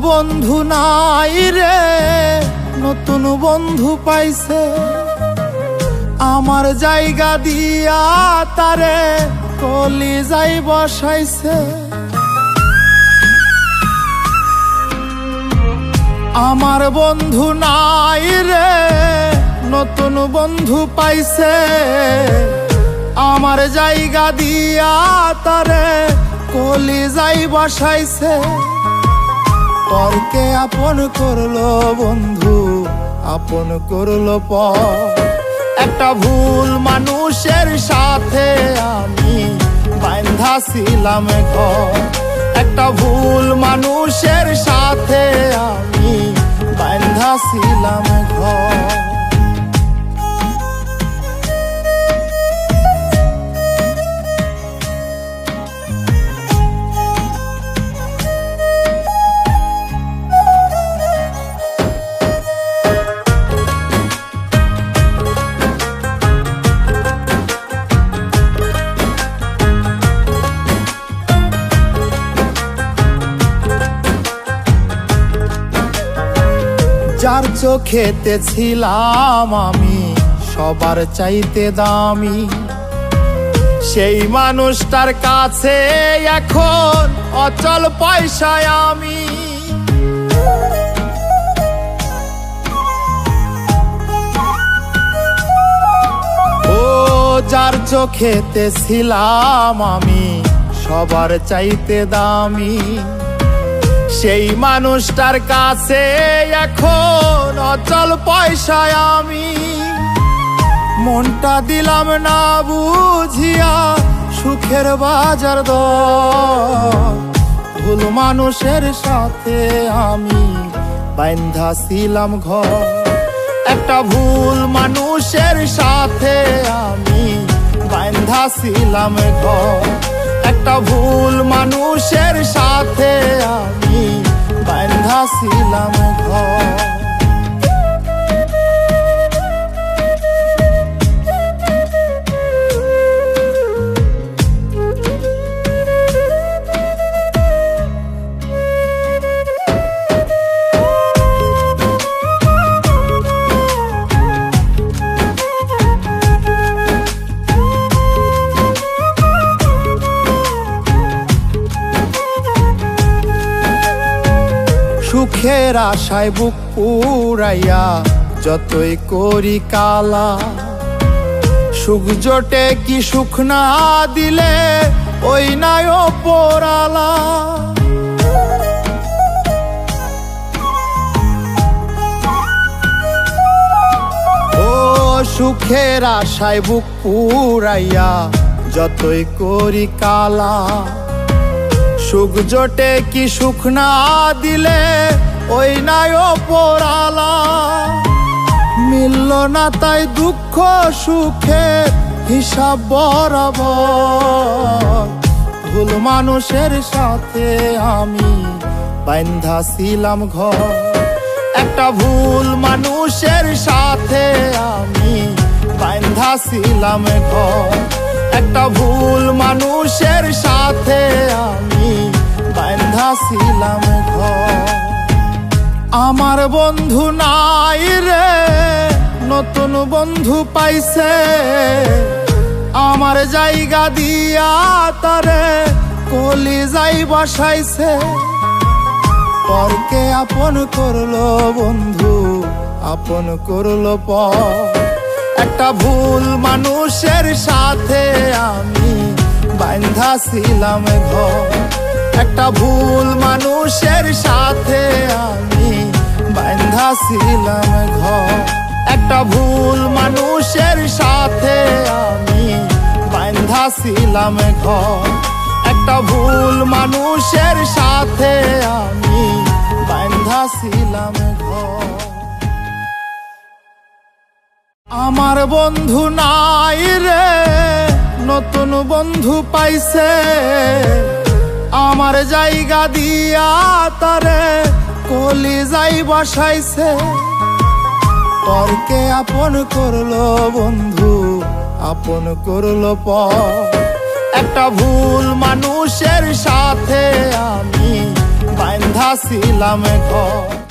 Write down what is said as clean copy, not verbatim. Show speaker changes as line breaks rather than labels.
বন্ধু নাই রে, নতুন বন্ধু পাইছে। আমার জায়গা দিয়া তারে কলিজায় বসাইছে। আমার বন্ধু নাই রে, নতুন বন্ধু পাইছে। আমার জায়গা দিয়া তারে কলিজায় বসাইছে। পরকে আপন করলো বন্ধু, আপন করলো পর। একটা ভুল মানুষের সাথে আমি বাঁধা ছিলাম ঘর। একটা ভুল মানুষের সাথে আমি বাঁধা ছিলাম ঘর। যার চোখেতে ছিলাম আমি সবার চাইতে দামি, সেই মানুষটার কাছে এখন অচল পয়সায় আমি। ও যার চোখেতে ছিলাম আমি সবার চাইতে দামি, সেই মানুষটার কাছে এখন অচল পয়সায় আমি। মনটা দিলাম না বুঝিয়া সুখের বাজার দর। ভুল মানুষের সাথে আমি বাঁধা ছিলাম ঘর। একটা ভুল মানুষের সাথে আমি বাঁধা ছিলাম ঘর। একটা ভুল মানুষের সাথে আমি বাঁধা ছিলাম ঘর। সুখের আশায় বুক পুরাইয়া যতই করি কালা, সুখ জোটে কি সুখ না দিলে ওই নাই ওপরালা। ও সুখের আশায় বুক পুরাইয়া যতই করি কালা, সুখ জোটে কি সুখ না দিলে ওই নাই ওপরালা। মিলল না তাই দুঃখ সুখের হিসাব বরাবর। ভুল মানুষের সাথে আমি বাঁধা ছিলাম ঘর। একটা ভুল মানুষের সাথে আমি বাঁধা ছিলাম ঘর। একটা ভুল মানুষের সাথে আমি বাঁধা ছিলাম ঘর। আমার বন্ধু নাই রে, নতুন বন্ধু পাইছে। আমার জায়গা দিয়া তারে কলিজায় বসাইছে। পরকে আপন করলো বন্ধু, আপন করলো পর। একটা ভুল মানুষের সাথে আমি বাঁধা ছিলাম ঘর। একটা ভুল মানুষের সাথে আমি বাঁধা ছিলাম ঘর। একটা ভুল মানুষের সাথে আমি বাঁধা ছিলাম ঘর। একটা ভুল মানুষের সাথে আমি বাঁধা ছিলাম ঘর। আমার বন্ধু নাই রে, নতুন বন্ধু পাইছে। আমার জায়গা দিয়া তারে কলিজায় বসাইছে। পরকে আপন করলো বন্ধু, আপন করলো পর। একটা ভুল মানুষের সাথে আমি বাইন্ধা ছিলাম ঘর।